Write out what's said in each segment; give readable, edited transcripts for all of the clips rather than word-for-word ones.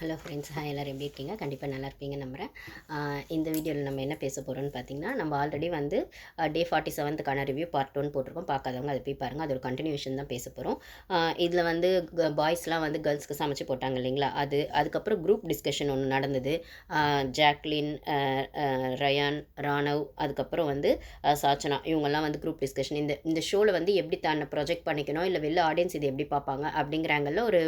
Hello friends, hi. எல்லோரும் எப்படி இருக்கீங்க? கண்டிப்பாக நல்லா இருப்பீங்க நம்புகிறேன். இந்த வீடியோவில் நம்ம என்ன பேச போகிறோம்னு பார்த்தீங்கன்னா, நம்ம ஆல்ரெடி வந்து டே 47க்கான ரிவ்யூ பார்ட் 1 போட்டிருக்கோம். பார்க்காதவங்க அதை போய் பாருங்கள். அது ஒரு கண்டினியூஷன் தான் பேச போகிறோம். இதில் வந்து பாய்ஸ்லாம் வந்து கேர்ள்ஸ்க்கு சமைச்சு போட்டாங்க இல்லைங்களா, அதுக்கப்புறம் குரூப் டிஸ்கஷன் ஒன்று நடந்தது. ஜாக்லின், ரயான், ராணவ், அதுக்கப்புறம் வந்து சாச்சனா, இவங்கெல்லாம் வந்து குரூப் டிஸ்கஷன் இந்த ஷோவில் வந்து எப்படி தன்னை ப்ரொஜெக்ட் பண்ணிக்கணும், இல்லை வெளில ஆடியன்ஸ் இது எப்படி பார்ப்பாங்க அப்படிங்கிற ஆங்கிளில் ஒரு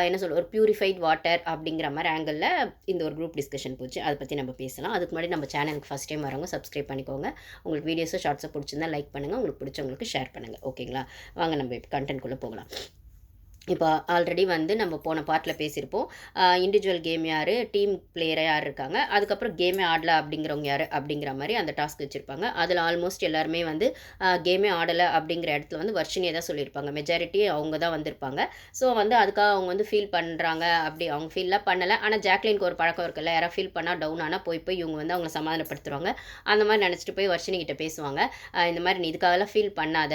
என்ன சொல்ல ஒரு பியூரிஃபைட் வாட்டர் அப்படிங்கிற மாதிரி ஆங்கிளில் இந்த ஒரு குரூப் டிஸ்கஷன் போச்சு. அதை பற்றி நம்ம பேசலாம். அதுக்கு முன்னாடி நம்ம சேனலுக்கு ஃபஸ்ட் டைம் வரவங்க சப்ஸ்கிரைப் பண்ணிக்கோங்க. உங்களுக்கு வீடியோஸை ஷார்ட்ஸை பிடிச்சிருந்தா லைக் பண்ணுங்கள், உங்களுக்கு பிடிச்சவங்களுக்கு ஷேர் பண்ணுங்கள். ஓகேங்களா? வாங்க நம்ம இப்போ கண்டென்ட்குள்ளே போகலாம். இப்போ ஆல்ரெடி வந்து நம்ம போன பார்ட்டில் பேசியிருப்போம். இண்டிவிஜுவல் கேம் யார், டீம் பிளேயராக யார் இருக்காங்க, அதுக்கப்புறம் கேமே ஆடலை அப்படிங்கிறவங்க யார் அப்படிங்கிற மாதிரி அந்த டாஸ்க் வச்சுருப்பாங்க. அதில் ஆல்மோஸ்ட் எல்லாருமே வந்து கேமே ஆடலை அப்படிங்கிற இடத்துல வந்து வர்ஷினியை தான் சொல்லியிருப்பாங்க. மெஜாரிட்டி அவங்க தான் வந்திருப்பாங்க. ஸோ வந்து அதுக்காக அவங்க வந்து ஃபீல் பண்ணுறாங்க. அப்படி அவங்க ஃபீல்லாம் பண்ணலை. ஆனால் ஜாக்லினுக்கு ஒரு பழக்கம் இருக்குல்ல, யாராவது ஃபீல் பண்ணால் டவுன் ஆனால் போய் இவங்க வந்து அவங்கள சமாதானப்படுத்துவாங்க. அந்த மாதிரி நினச்சிட்டு போய் வர்ஷினி கிட்ட பேசுவாங்க. இந்த மாதிரி நீ இதுக்காகலாம் ஃபீல் பண்ணாத,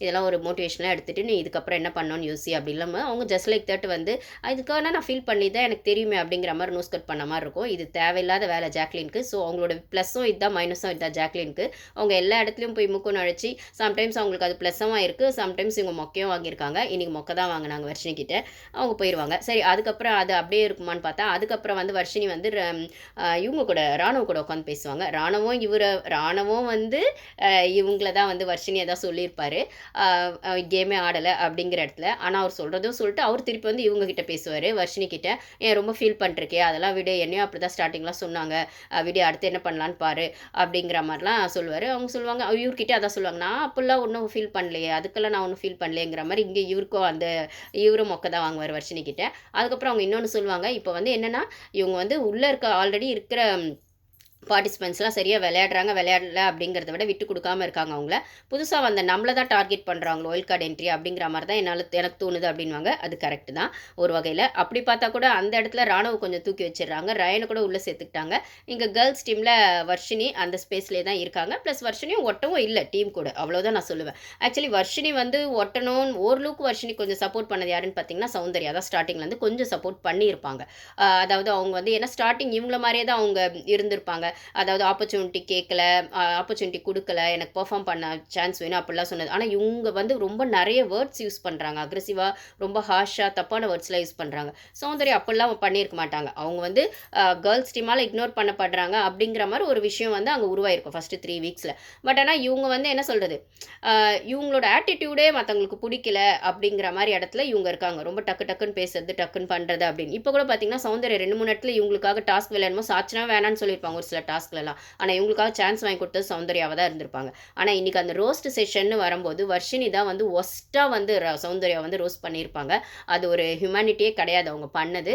இதெல்லாம் ஒரு மோட்டிவேஷனாக எடுத்துகிட்டு நீ இதுக்கப்புறம் என்ன பண்ணணும்னு யோசி அப்படிலாம் அவங்க ஜஸ்ட் லைக் தட் வந்து இதுக்காக நான் ஃபீல் பண்ணி தான் எனக்கு தெரியுமே அப்படிங்கிற மாதிரி நோஸ் கட் பண்ண மாதிரி இருக்கும். இது தேவையில்லாத வேலை ஜாக்லினுக்கு. ஸோ அவங்களோட ப்ளஸ்ஸும் இதுதான், மைனஸும் இதுதான் ஜாக்லினுக்கு. அவங்க எல்லா இடத்துலையும் போய் மூக்கு நுழைச்சி சம்டைம்ஸ் அவங்களுக்கு அது ப்ளஸ்ஸாக இருக்குது, சம்டைம்ஸ் இவங்க மொக்கையும் வாங்கியிருக்காங்க. இன்றைக்கி மொக்கை தான் வாங்கினாங்க வர்ஷினி கிட்ட. அவங்க போயிடுவாங்க. சரி, அதுக்கப்புறம் அது அப்படியே இருக்குமான்னு பார்த்தா அதுக்கப்புறம் வந்து வர்ஷினி வந்து இவங்க கூட ராணுவ கூட உட்காந்து பேசுவாங்க. ராணுவம் வந்து இவங்கள தான் வந்து வர்ஷினியை தான் சொல்லியிருப்பார் கேமே ஆடலை அப்படிங்கிற இடத்துல. ஆனால் அவர் சொல்கிறதும் சொல்லிட்டு அவர் திருப்பி வந்து இவங்க கிட்ட பேசுவார், வர்ஷினி கிட்ட. ஏன் ரொம்ப ஃபீல் பண்ணிருக்கே, அதெல்லாம் விடு, என்னையும் அப்படி தான் ஸ்டார்டிங்லாம் சொன்னாங்க, விடு, அடுத்து என்ன பண்ணலான்னு பாரு அப்படிங்கிற மாதிரிலாம் சொல்லுவார். அவங்க சொல்லுவாங்க, இவர்கிட்ட அதான் சொல்லுவாங்க, நான் அப்படிலாம் ஒன்றும் ஃபீல் பண்ணலையே, அதுக்கெல்லாம் நான் ஒன்றும் ஃபீல் பண்ணலையேங்கிற மாதிரி இங்கே இவருக்கும் இவரும் மொக்க தான் வாங்குவார் வர்ஷினி கிட்ட. அதுக்கப்புறம் அவங்க இன்னொன்று சொல்லுவாங்க, இப்போ வந்து என்னென்னா இவங்க வந்து உள்ளே ஆல்ரெடி இருக்கிற பார்ட்டிசிபெண்ட்ஸ்லாம் சரியாக விளையாடல அப்படிங்கிறத விட விட்டு கொடுக்காம இருக்காங்க. அவங்கள புதுசாக வந்த நம்மளை தான் டார்கெட் பண்ணுறாங்களோ ஒயில் கார்டு என்ட்ரி அப்படிங்கிற மாதிரி தான் எனக்கு தோணுது அப்படின்வாங்க. அது கரெக்டு தான் ஒரு வகையில். அப்படி பார்த்தா கூட அந்த இடத்துல ராணுவ கொஞ்சம் தூக்கி வச்சிடுறாங்க, ரயனை கூட உள்ளே சேர்த்துக்கிட்டாங்க. இங்கே கேர்ள்ஸ் டீமில் வர்ஷினி அந்த ஸ்பேஸ்லேயே தான் இருக்காங்க. ப்ளஸ் வர்ஷினியும் ஒட்டவும் இல்லை டீம் கூட, அவ்வளோதான் நான் சொல்லுவேன். ஆக்சுவலி வர்ஷினி வந்து ஒட்டணும்னு ஓரளவுக்கு வர்ஷினி கொஞ்சம் சப்போர்ட் பண்ணது யாருன்னு பார்த்தீங்கன்னா சௌந்தர்யா தான். ஸ்டார்டிங்லேருந்து கொஞ்சம் சப்போர்ட் பண்ணியிருப்பாங்க. அதாவது அவங்க வந்து ஏன்னா ஸ்டார்டிங் இவங்கள மாதிரியே தான் அவங்க இருந்திருப்பாங்க. அதாவது ஆப்பர்ச்சுனிட்டி கேட்கல, ஆப்பர்ச்சுனிட்டி கொடுக்கல, எனக்கு பெர்ஃபார்ம் பண்ண சான்ஸ் வேணும் அப்படிலாம் சொன்னது. ஆனால் இவங்க வந்து ரொம்ப நிறைய வேர்ட்ஸ் யூஸ் பண்ணுறாங்க, அக்ரெசிவாக, ரொம்ப ஹார்ஷாக, தப்பான வேர்ட்ஸ்லாம் யூஸ் பண்ணுறாங்க. சௌந்தர்யா அப்படிலாம் பண்ணியிருக்க மாட்டாங்க. அவங்க வந்து கேர்ள்ஸ் டீமால் இக்னோர் பண்ணப்படுறாங்க அப்படிங்கிற மாதிரி ஒரு விஷயம் வந்து அங்கே உருவாயிருக்கும் ஃபஸ்ட்டு 3 வீக்ஸில். பட் ஆனால் இவங்க வந்து என்ன சொல்கிறது, இவங்களோட ஆட்டிடியூடே மற்றவங்களுக்கு பிடிக்கல அப்படிங்கிற மாதிரி இடத்துல இவங்க இருக்காங்க. ரொம்ப டக்குன்னு பேசுறது, டக்குன்னு பண்ணுறது அப்படின்னு. இப்போ கூட பார்த்தீங்கன்னா சௌந்தர்யா 2-3 இடத்துல இவங்களுக்காக டாஸ்க் விளையாடுமோ சாட்சினா வேணான்னு சொல்லியிருப்பாங்க ஒரு சில டாஸ்க்லலாம். ஆனால் இவங்களுக்காக சான்ஸ் வாங்கி கொடுத்தது சௌந்தர்யாவாக தான் இருந்திருப்பாங்க. ஆனால் இன்றைக்கி அந்த ரோஸ்ட் செஷன் வரும்போது வர்ஷினி தான் வந்து ஒஸ்ட்டாக வந்து சௌந்தர்யா வந்து ரோஸ்ட் பண்ணியிருப்பாங்க. அது ஒரு ஹியூமனிட்டியே கிடையாது அவங்க பண்ணது.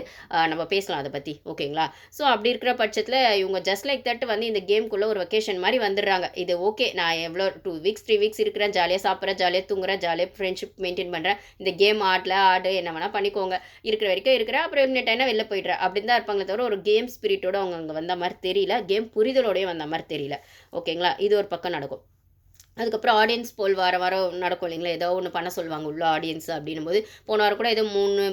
நம்ம பேசலாம் அதை பற்றி, ஓகேங்களா? ஸோ அப்படி இருக்கிற பட்சத்தில் இவங்க ஜஸ்ட் லைக் தட் வந்து இந்த கேம்குள்ளே ஒரு வெக்கேஷன் மாதிரி வந்துடுறாங்க. இது ஓகே, நான் எவ்வளோ 2 வீக்ஸ் 3 வீக்ஸ் இருக்கிறேன், ஜாலியாக சாப்பிட்றேன், ஜாலியாக தூங்குறேன், ஜாலியாக ஃப்ரெண்ட்ஷிப் மெயின்டைன் பண்ணுறேன், இந்த கேம் ஆடு என்ன வேணால் பண்ணிக்கோங்க, இருக்கிற வரைக்கும் இருக்கிறேன், அப்புறம் எலிமினேட் ஆகினா வெளில போய்ட்றேன் அப்படின்னு தான் இருப்பாங்களே தவிர ஒரு கேம் ஸ்பிரிட்டோட அவங்க அங்கே வந்த மாதிரி தெரியல, கேம் புரிதலோடய வந்த மாதிரி தெரியல. ஓகேங்களா? இது ஒரு பக்கம் நடக்கும். அதுக்கப்புறம் ஆடியன்ஸ் போல் வாரம் நடக்கும் இல்லைங்களா, ஏதோ ஒன்று பண்ண சொல்லுவாங்க உள்ள ஆடியன்ஸ் அப்படின்னும் போது. போன வாரம் கூட ஏதோ 3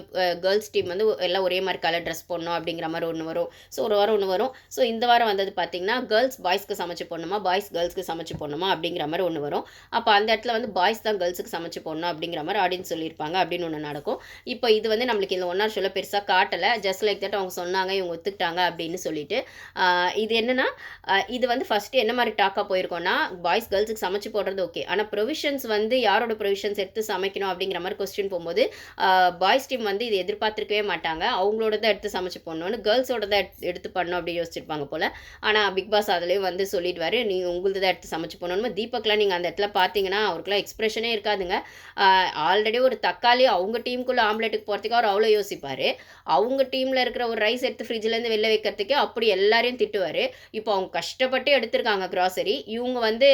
கேர்ள்ஸ் டீம் வந்து எல்லாம் ஒரே மாதிரி கலர் ட்ரெஸ் போடணும் அப்படிங்கிற மாதிரி ஒன்று வரும். ஸோ ஒரு வாரம் ஒன்று வரும். ஸோ இந்த வாரம் வந்தது பார்த்திங்கன்னா கேர்ள்ஸ் பாய்ஸ்க்கு சமைச்சு போடணுமா, பாய்ஸ் கேர்ள்ஸ்க்கு சமைச்சு போடணுமா அப்படிங்கிற மாதிரி ஒன்று வரும். அப்போ அந்த இடத்துல வந்து பாய்ஸ் தான் கேர்ள்ஸுக்கு சமைச்சு போடணும் அப்படிங்கிற மாதிரி ஆடியன்ஸ் சொல்லியிருப்பாங்க அப்படின்னு ஒன்று நடக்கும். இப்போ இது வந்து நம்மளுக்கு இந்த 1 hour ஷோவில் பெருசாக காட்டலை, ஜஸ்ட் லைக் தட் அவங்க சொன்னாங்க, இவங்க ஒத்துக்கிட்டாங்க அப்படின்னு சொல்லிட்டு. இது என்னென்னா இது வந்து ஃபஸ்ட்டு என்ன மாதிரி டாக்காக போயிருக்கோன்னா, பாய்ஸ் கேர்ள்ஸுக்கு சமைச்சு போடுறது ஓகே, ஆனால் ப்ரொவிஷன்ஸ் வந்து யாரோட ப்ரொவிஷன்ஸ் எடுத்து சமைக்கணும் அப்படிங்கிற மாதிரி கொஸ்டின் போகும்போது பாய்ஸ் டீம் வந்து இது எதிர்பார்த்துருக்கவே மாட்டாங்க. அவங்களோட தான் எடுத்து சமைச்சு போடணும்னு, கேர்ள்ஸோட தான் எடுத்து பண்ணணும் அப்படின்னு யோசிச்சிருப்பாங்க போல். ஆனால் பிக் பாஸ் அதுலேயும் வந்து சொல்லிடுவார், நீங்கள் உங்களது தான் எடுத்து சமைச்சு போடணும்னு. தீபக்லாம் நீங்கள் அந்த இடத்துல பார்த்தீங்கன்னா அவருக்குலாம் எக்ஸ்பிரஷனே இருக்காதுங்க. ஆல்ரெடி ஒரு தக்காளி அவங்க டீமுக்குள்ளே ஆம்லெட்டுக்கு போகிறதுக்கு அவர் அவ்வளோ யோசிப்பார். அவங்க டீமில் இருக்கிற ஒரு ரைஸ் எடுத்து ஃப்ரிட்ஜ்லேருந்து வெளில வைக்கிறதுக்கே அப்படி எல்லாரையும் திட்டுவார். இப்போ அவங்க கஷ்டப்பட்டு எடுத்திருக்காங்க கிராசரி, இவங்க வந்து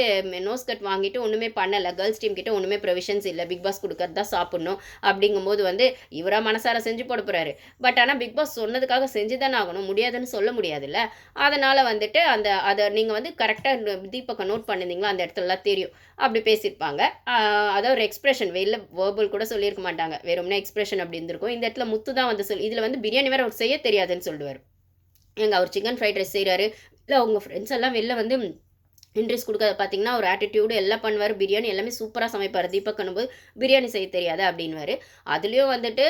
நோஸ் கட் வாங்கிட்டு ஒன்றுமே பண்ணலை, கேர்ள்ஸ் டீம் கிட்ட ஒன்றுமே ப்ரொவிஷன்ஸ் இல்லை, பிக் பாஸ் கொடுக்கறது தான் சாப்பிட்ணும் அப்படிங்கும்போது வந்து இவராக மனசார செஞ்சு போட போகிறாரு. பட் ஆனால் பிக் பாஸ் சொன்னதுக்காக செஞ்சு தானே ஆகணும், முடியாதுன்னு சொல்ல முடியாதுல்ல. அதனால் வந்துட்டு அதை நீங்கள் வந்து கரெக்டாக தீபக்கை நோட் பண்ணியிருந்தீங்களா, அந்த இடத்துலலாம் தெரியும் அப்படி பேசியிருப்பாங்க. அதாவது ஒரு எக்ஸ்பிரஷன், வெளில வேர்பல் கூட சொல்லியிருக்க மாட்டாங்க, வெறும்னா எக்ஸ்பிரஷன் அப்படி இருந்திருக்கும். இந்த இடத்துல முத்து தான் வந்து இதில் வந்து பிரியாணி வேறு அவர் செய்ய தெரியாதுன்னு சொல்லுவார். அவர் சிக்கன் ஃப்ரைட் ரைஸ் செய்கிறாரு, இல்லை அவங்க ஃப்ரெண்ட்ஸ் எல்லாம் வெளில வந்து இன்ட்ரெஸ்ட் கொடுக்காத பார்த்தீங்கன்னா ஒரு ஆட்டிடியூடு எல்லாம் பண்ணுவார். பிரியாணி எல்லாமே சூப்பராக சமைப்பார். தீபக் பண்ணும்போது பிரியாணி செய்ய தெரியாது அப்படின்வார். அதுலேயும் வந்துட்டு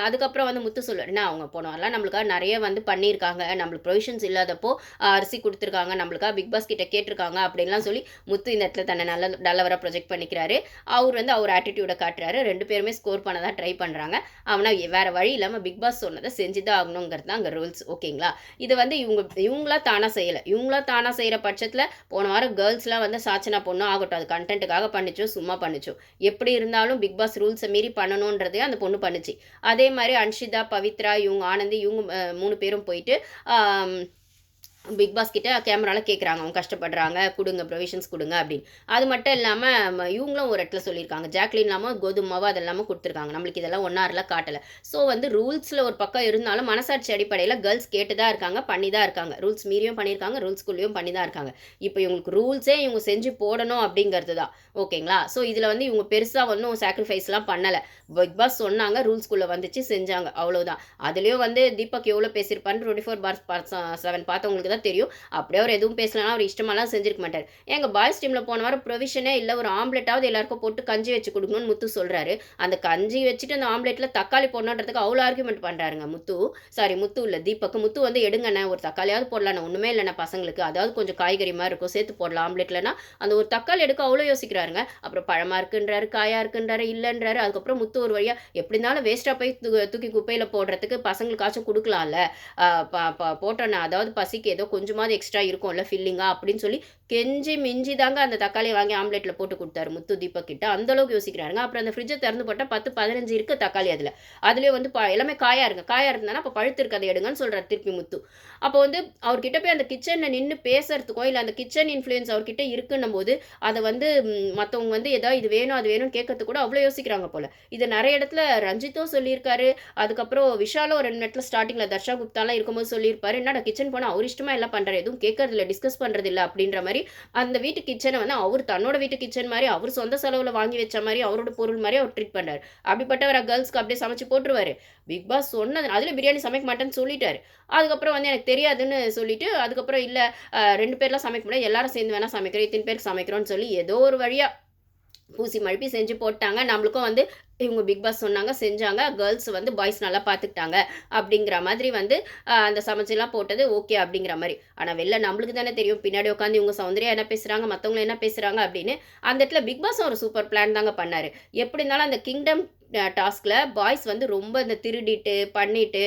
அதுக்கப்புறம் வந்து முத்து சொல்லுவார், என்ன அவங்க போனவரெலாம் நம்மளுக்காக நிறைய வந்து பண்ணியிருக்காங்க, நம்மளுக்கு ப்ரொவிஷன்ஸ் இல்லாதப்போ அரிசி கொடுத்துருக்காங்க, நம்மளுக்காக பிக் பாஸ் கிட்ட கேட்டிருக்காங்க அப்படின்லாம் சொல்லி முத்து இந்த இடத்துல தன்னை நல்லவராக ப்ரொஜெக்ட் பண்ணிக்கிறாரு. அவர் வந்து அவர் ஆட்டிடியூடை காட்டுறாரு. 2 பேருமே ஸ்கோர் பண்ண தான் ட்ரை பண்ணுறாங்க. அவனால் வேறு வழி இல்லாமல் பிக் பாஸ் சொன்னதை செஞ்சு தான் ஆகணுங்கிறது தான் அங்கே ரூல்ஸ். ஓகேங்களா? இது வந்து இவங்களா தானாக செய்யலை. இவங்களா தானாக செய்கிற பட்சத்தில் போன வாரம் கேர்ள்ஸ்லாம் வந்து சாச்சனா பொண்ணு ஆகட்டும், அது கண்டென்ட்டுக்காக பண்ணிச்சோ சும்மா பண்ணிச்சோ, எப்படி இருந்தாலும் பிக் பாஸ் ரூல்ஸை மீறி பண்ணணுன்றதே அந்த பொண்ணு பண்ணுச்சு. அதே மாதிரி அன்ஷிதா, பவித்ரா, இவங்க ஆனந்தி, இவங்க 3 பேரும் போயிட்டு பிக் பாஸ் கிட்ட கேமராவில் கேட்குறாங்க, அவங்க கஷ்டப்படுறாங்க, கொடுங்க ப்ரொவிஷன்ஸ் கொடுங்க அப்படின்னு. அது மட்டும் இல்லாமல் இவங்களும் ஒரு இடத்துல சொல்லியிருக்காங்க, ஜாக்லின் இல்லாமல் கோதுமை மாவு அதெல்லாமல் கொடுத்துருக்காங்க, நம்மளுக்கு இதெல்லாம் ஒன்றாரில் காட்டலை. ஸோ வந்து ரூல்ஸில் ஒரு பக்கம் இருந்தாலும் மனசாட்சி அடிப்படையில் கேர்ள்ஸ் கேட்டு தான் இருக்காங்க, பண்ணி தான் இருக்காங்க. ரூல்ஸ் மீறியும் பண்ணியிருக்காங்க, ரூல்ஸ்குள்ளேயும் பண்ணி தான் இருக்காங்க. இப்போ இவங்களுக்கு ரூல்ஸே இவங்க செஞ்சு போடணும் அப்படிங்கிறது தான். ஓகேங்களா? ஸோ இதில் வந்து இவங்க பெருசாக ஒன்றும் சாக்ரிஃபைஸ்லாம் பண்ணலை. பிக் பாஸ் சொன்னாங்க, ரூல்ஸ்குள்ளே வந்துச்சு, செஞ்சாங்க, அவ்வளோதான். அதுலேயும் வந்து தீபக் எவ்வளோ பேசியிருப்பான்னு 24/7 பார்த்தவங்களுக்கு தான் தெரியும். அப்படியே அவர் எதுவும் பேசலன்னா அவர் இஷ்டமெல்லாம் செஞ்சிருக்க மாட்டார். எங்கள் பாய்ஸ் டீமில் போன வாரம் ப்ரொவிஷனே இல்லை, ஒரு ஆம்லெட்டாவது எல்லாருக்கும் போட்டு கஞ்சி வச்சு கொடுக்கணும்னு முத்து சொல்கிறாரு. அந்த கஞ்சி வச்சுட்டு அந்த ஆம்லெட்டில் தக்காளி போடணுன்றதுக்கு அவ்வளோ ஆர்குமெண்ட் பண்ணுறாருங்க முத்து இல்லை தீபக். முத்து வந்து எடுங்கண்ணே, ஒரு தக்காளியாவது போடலாண்ணே, ஒன்றுமே இல்லைண்ணா பசங்களுக்கு, அதாவது கொஞ்சம் காய்கறி மாதிரி இருக்கும் சேர்த்து போடலாம் ஆம்லெட்லனா, அந்த ஒரு தக்காளி எடுக்க அவ்வளோ யோசிக்கிறாருங்க. அப்புறம் பழமாக இருக்குன்றாரு, காயாக இருக்குன்றாரு, இல்லைன்றாரு. அதுக்கப்புறம் முத்து ஒரு வழியாக எப்படி இருந்தாலும் வேஸ்ட்டாக போய் தூக்கி குப்பையில் போடுறதுக்கு பசங்களுக்காச்சும் கொடுக்கலாம்ல, போட்டோன்னா அதாவது பசிக்கு ஏதோ கொஞ்சமாவது எக்ஸ்ட்ரா இருக்கும்ல ஃபில்லிங்காக அப்படின்னு சொல்லி கெஞ்சி மிஞ்சி தாங்க அந்த தக்காளியை வாங்கி ஆம்லெட்டில் போட்டு கொடுத்தாரு முத்து தீபக் கிட்ட. அந்தளவுக்கு யோசிக்கிறாருங்க. அப்புறம் அந்த ஃப்ரிட்ஜை திறந்து போட்டால் 10-15 இருக்குது தக்காளி. அதுலேயே வந்து எல்லாமே காயாக இருந்தானா அப்போ பழுத்து இருக்காது எடுங்கன்னு சொல்கிறார் திருப்பி முத்து. அப்போ வந்து அவர்கிட்ட போய் அந்த கிச்சனில் நின்று பேசுறதுக்கோ இல்லை அந்த கிச்சன் இன்ஃப்ளூயன்ஸ் அவர்கிட்ட இருக்குன்னும் போது அதை வந்து மற்றவங்க வந்து ஏதாவது இது வேணும் அது வேணும்னு கேட்கறதுக்கு கூட அவ்வளோ யோசிக்கிறாங்க போல். இது நிறைய இடத்துல ரஞ்சித்தும் சொல்லியிருக்காரு. அதுக்கப்புறம் விஷாலும் ஒரு 2 இடத்துல ஸ்டார்டிங்கில் தர்ஷா குப்தாலாம் இருக்கும்போது சொல்லியிருப்பாரு, என்னடா கிச்சன் போனால் அவர் இஷ்டமாக எல்லாம் பண்ணுறாரு, எதுவும் கேட்கறதில்ல, டிஸ்கஸ் பண்ணுறதில்ல அப்படின்ற மாதிரி. அந்த வீட்டு கிச்சனை வந்து அவர் தன்னோட வீட்டு கிச்சன் மாதிரி அவர் சொந்த செலவில் வாங்கி வச்ச மாதிரி அவரோட பொருள் மாதிரி அவர் ட்ரீட் பண்ணுறாரு. அப்படிப்பட்டவரை கேர்ள்ஸ்க்கு அப்படியே சமைச்சு போட்டுருவாரு. பிக் பாஸ் சொன்னது அதில் பிரியாணி சமைக்க மாட்டேன்னு சொல்லிட்டாரு. அதுக்கப்புறம் வந்து எனக்கு தெரியாதுன்னு சொல்லிட்டு அதுக்கப்புறம் இல்லை 2 பேர்லாம் சமைக்க முடியாது, எல்லாரும் சேர்ந்து வேணால் சமைக்கிறோம், இத்தனை பேருக்கு சமைக்கிறோன்னு சொல்லி ஏதோ ஒரு வழியாக பூசி மழுப்பி செஞ்சு போட்டாங்க. நம்மளுக்கும் வந்து இவங்க பிக் பாஸ் சொன்னாங்க, செஞ்சாங்க. கேர்ள்ஸ் வந்து பாய்ஸ் நல்லா பார்த்துக்கிட்டாங்க அப்படிங்கிற மாதிரி வந்து அந்த சமைச்செல்லாம் போட்டது ஓகே அப்படிங்கிற மாதிரி. ஆனால் வெளில நம்மளுக்கு தானே தெரியும் பின்னாடி உட்காந்து இவங்க சௌந்தர்யா என்ன பேசுகிறாங்க, மற்றவங்க என்ன பேசுகிறாங்க அப்படின்னு. அந்த இடத்துல பிக் பாஸ் ஒரு சூப்பர் பிளான் தாங்க பண்ணார். எப்படி இருந்தாலும் அந்த கிங்டம் டாஸ்கில் பாய்ஸ் வந்து ரொம்ப இந்த திருடிட்டு பண்ணிட்டு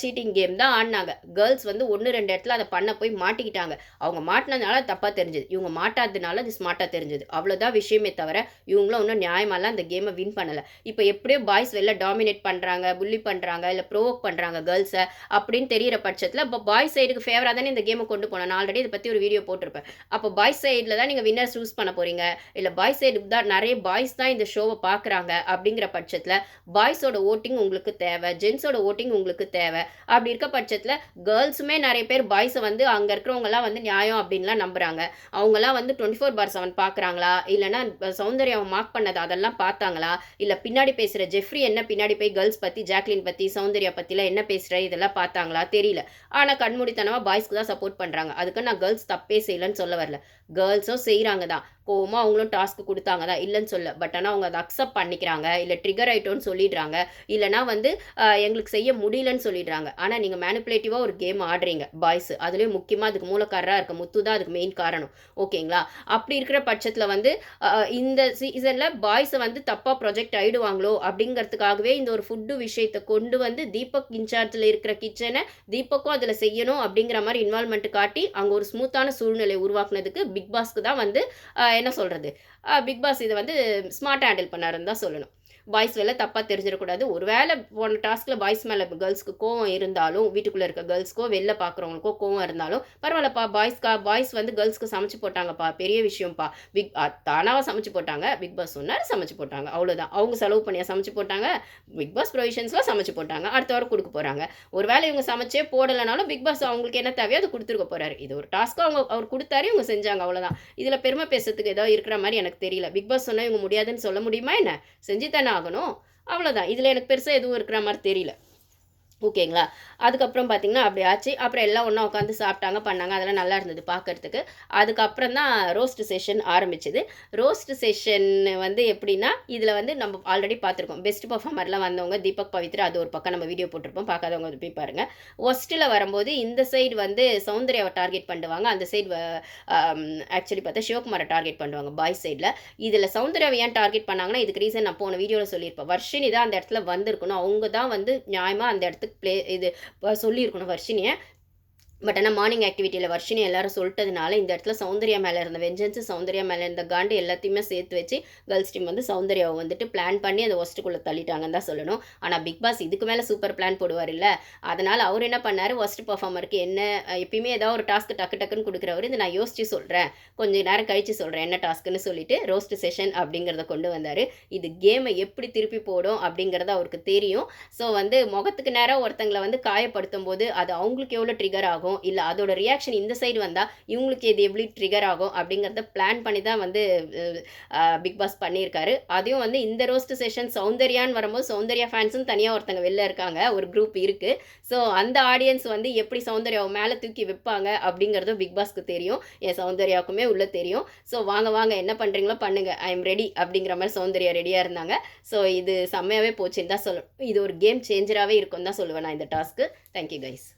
சீட்டிங் கேம் தான் ஆடினாங்க. கேர்ள்ஸ் வந்து 1-2 இடத்துல அதை பண்ண போய் மாட்டிக்கிட்டாங்க. அவங்க மாட்டினதுனால தப்பாக தெரிஞ்சது, இவங்க மாட்டாததுனால அது ஸ்மார்ட்டாக தெரிஞ்சது. அவ்வளோதான் விஷயமே தவிர இவங்களும் ஒன்றும் நியாயமாலாம் அந்த கேமை வின் பண்ணலை. இப்போ எப்படியோ பாய்ஸ் வெளில டாமினேட் பண்ணுறாங்க, புள்ளி பண்ணுறாங்க, இல்லை ப்ரோவோக் பண்ணுறாங்க கேர்ள்ஸை அப்படின்னு தெரிகிற பட்சத்தில் இப்போ பாய்ஸ் சைடுக்கு ஃபேவராக தானே இந்த கேமை கொண்டு போனோம். நான் ஆல்ரெடி இதை பற்றி ஒரு வீடியோ போட்டிருப்பேன். அப்போ பாய்ஸ் சைடில் தான் நீங்கள் வின்னர்ஸ் சூஸ் பண்ண போகிறீங்க, இல்லை பாய்ஸ் சைடுக்கு தான் நிறைய பாய்ஸ் தான் இந்த ஷோவை பார்க்குறாங்க அப்படிங்கிற பட்சத்தில் பாய்ஸோட ஓட்டிங் உங்களுக்கு தேவை, ஜென்ஸோட ஓட்டிங் உங்களுக்கு தேவை. அப்படி இருக்க பட்சத்தில் கேர்ள்ஸுமே நிறைய பேர் பாய்ஸை வந்து அங்கே இருக்கிறவங்கலாம் வந்து நியாயம் அப்படின்லாம் நம்புகிறாங்க. அவங்களாம் வந்து 24/7 பார்க்குறாங்களா, இல்லைனா சௌந்தர்யாவை மார்க் பண்ணது அதெல்லாம் பார்த்தாங்களா, இல்லை பின்னாடி பேசுகிற ஜெஃப்ரி என்ன பின்னாடி போய் கேர்ள்ஸ் பற்றி, ஜாக்லின் பற்றி, சௌந்தர்யா பற்றிலாம் என்ன பேசுகிற இதெல்லாம் பார்த்தாங்களா தெரியல. ஆனால் கண்மூடித்தனமாக பாய்ஸ்க்கு தான் சப்போர்ட் பண்ணுறாங்க. அதுக்கு நான் கேர்ள்ஸ் தப்பே செய்யலைன்னு சொல்ல வரல, கேர்ள்ஸும் செய்கிறாங்க தான், கோவமாக அவங்களும் டாஸ்க்கு கொடுத்தாங்க தான், இல்லைன்னு சொல்ல. பட் ஆனால் அவங்க அதை அக்செப்ட் பண்ணிக்கிறாங்க, இல்லை ட்ரிகர் ஆகிட்டோன்னு சொல்லிடுறாங்க, இல்லைனா வந்து எங்களுக்கு செய்ய முடியலன்னு சொல்லிடுறாங்க. ஆனால் நீங்கள் மேனிப்புலேட்டிவாக ஒரு கேம் ஆடுறீங்க பாய்ஸ், அதுலேயும் முக்கியமாக அதுக்கு மூலக்காரராக இருக்க முத்து தான் அதுக்கு மெயின் காரணம். ஓகேங்களா? அப்படி இருக்கிற பட்சத்தில் வந்து இந்த சீசனில் பாய்ஸை வந்து தப்பாக ப்ரொஜெக்ட் ஆகிடுவாங்களோ அப்படிங்கிறதுக்காகவே இந்த ஒரு ஃபுட்டு விஷயத்தை கொண்டு வந்து தீபக் இன்சார்ஜில் இருக்கிற கிச்சனை தீபக்கும் அதில் செய்யணும் அப்படிங்கிற மாதிரி இன்வால்மெண்ட் காட்டி அங்கே ஒரு ஸ்மூத்தான சூழ்நிலை உருவாக்குனதுக்கு பிக் பாஸ்க்கு தான் வந்து என்ன சொல்கிறது, பிக் பாஸ் இதை வந்து ஸ்மார்ட்டாக ஹேண்டில் பண்ணாருன்னு தான் சொல்லணும். பாய்ஸ் வேலை தப்பாக தெரிஞ்சிடக்கூடாது. ஒரு வேளை போன டாஸ்கில் பாய்ஸ் மேலே கேர்ள்ஸ்க்கு கோவம் இருந்தாலும், வீட்டுக்குள்ளே இருக்க கேர்ள்ஸ்க்கோ வெளில பார்க்குறவங்களுக்கோ கோவம் இருந்தாலும் பரவாயில்லப்பா, பாய்ஸ் வந்து கேர்ள்ஸ்க்கு சமைச்சு போட்டாங்கப்பா, பெரிய விஷயம்ப்பா. தானாக சமைச்சு போட்டாங்க, பிக் பாஸ் சொன்னார் சமைச்சு போட்டாங்க, அவ்வளோதான். அவங்க செலவு பண்ணியா சமைச்சு போட்டாங்க, பிக் பாஸ் ப்ரொவிஷன்ஸ்லாம் சமைச்சு போட்டாங்க, அடுத்த வாரம் கொடுக்க போகிறாங்க. ஒரு வேளை இவங்க சமைச்சே போடலைனாலும் பிக் பாஸ் அவங்களுக்கு என்ன தேவையோ அது கொடுத்துருக்க போகிறாரு. இது ஒரு டாஸ்க்காக அவர் கொடுத்தாரு, இவங்க செஞ்சாங்க, அவ்வளோதான். இதில் பெருமை பேசுறதுக்கு ஏதோ இருக்கிற மாதிரி எனக்கு தெரியல. பிக் பாஸ் சொன்னால் இவங்க முடியாதுன்னு சொல்ல முடியுமா என்ன? செஞ்சு தானே ஆகணும், அவ்வளோதான். இதில் எனக்கு பெருசாக எதுவும் இருக்கிற மாதிரி தெரியல. ஓகேங்களா? அதுக்கப்புறம் பார்த்தீங்கன்னா அப்படி ஆச்சு. அப்புறம் எல்லாம் ஒன்றா உட்காந்து சாப்பிட்டாங்க, பண்ணாங்க. அதெல்லாம் நல்லா இருந்தது பார்க்கறதுக்கு. அதுக்கப்புறம் தான் ரோஸ்ட் செஷன் ஆரம்பிச்சது. ரோஸ்ட் செஷன் வந்து எப்படின்னா, இதில் வந்து நம்ம ஆல்ரெடி பார்த்துருக்கோம். பெஸ்ட் பெர்ஃபார்மர்லாம் வந்தவங்க தீபக் பவித்ரா, அது ஒரு பக்கம் நம்ம வீடியோ போட்டிருப்போம். பார்க்காதவங்க அது போய் பாருங்கள். ஒஸ்ட்டில் வரும்போது இந்த சைடு வந்து சௌந்தர்யாவை டார்கெட் பண்ணுவாங்க, அந்த சைடு ஆக்சுவலி பார்த்தா சிவகுமாரை டார்கெட் பண்ணுவாங்க பாய்ஸ் சைடில். இதில் சௌந்தர்யாவை ஏன் டார்கெட் பண்ணாங்கன்னா, இதுக்கு ரீசன் நான் போன வீடியோவில் சொல்லியிருப்பேன். வர்ஷினி தான் அந்த இடத்துல வந்திருக்கணும், அவங்க தான் வந்து நியாயமாக அந்த இடத்துக்கு இது சொல்லியிருக்கணும் வர்ஷினியை. பட் ஆனால் மார்னிங் ஆக்டிவிட்டியில் வர்ஷினி எல்லாரும் சொல்லிட்டதுனால இந்த இடத்துல சௌந்தர்யா மேலே இருந்த வெஞ்சன்ஸு, சௌந்தர்யா மேலே இருந்த காண்டு எல்லாத்தையுமே சேர்த்து வச்சு கேர்ள்ஸ் டீம் வந்து சௌந்தர்யாவை வந்துட்டு பிளான் பண்ணி அந்த ஒஸ்ட்டுக்குள்ளே தள்ளிட்டாங்கன்னு தான் சொல்லணும். ஆனால் பிக் பாஸ் இதுக்கு மேலே சூப்பர் பிளான் போடுவார் இல்லை. அதனால் அவர் என்ன பண்ணார், ஒஸ்ட் பர்ஃபார்மருக்கு என்ன எப்பயுமே ஏதாவது ஒரு டாஸ்க்கு டக்குன்னு கொடுக்குறவர், இது நான் யோசிச்சு சொல்கிறேன், கொஞ்சம் நேரம் கழித்து சொல்கிறேன் என்ன டாஸ்க்குன்னு சொல்லிட்டு ரோஸ்ட் செஷன் அப்படிங்கிறத கொண்டு வந்தார். இது கேமை எப்படி திருப்பி போடும் அப்படிங்கிறத அவருக்கு தெரியும். ஸோ வந்து முகத்துக்கு நேரம் ஒருத்தங்களை வந்து காயப்படுத்தும் போது அது அவங்களுக்கு எவ்வளோ ட்ரிகர் ஆகும், இல்லை அதோட ரியாக்ஷன் இந்த சைடு வந்தால் இவங்களுக்கு இது எப்படி ட்ரிகர் ஆகும் அப்படிங்கிறத பிளான் பண்ணி தான் வந்து பிக் பாஸ் பண்ணியிருக்காரு. அதையும் வந்து இந்த ரோஸ்ட் செஷன் சௌந்தர்யான்னு வரும்போது சௌந்தர்யா ஃபேன்ஸும் தனியாக ஒருத்தங்க வெளில இருக்காங்க, ஒரு குரூப் இருக்குது. ஸோ அந்த ஆடியன்ஸ் வந்து எப்படி சௌந்தர்யாவை மேலே தூக்கி வைப்பாங்க அப்படிங்கிறதும் பிக் பாஸ்க்கு தெரியும், என் சௌந்தர்யாவுக்குமே உள்ள தெரியும். ஸோ வாங்க என்ன பண்ணுறீங்களோ பண்ணுங்கள், ஐ எம் ரெடி அப்படிங்கிற மாதிரி சௌந்தர்யா ரெடியாக இருந்தாங்க. ஸோ இது செம்மையாகவே போச்சுன்னு தான் சொல்லணும். இது ஒரு கேம் சேஞ்சராகவே இருக்கும்னு தான் சொல்லுவேன் நான் இந்த டாஸ்க்கு. Thank you guys.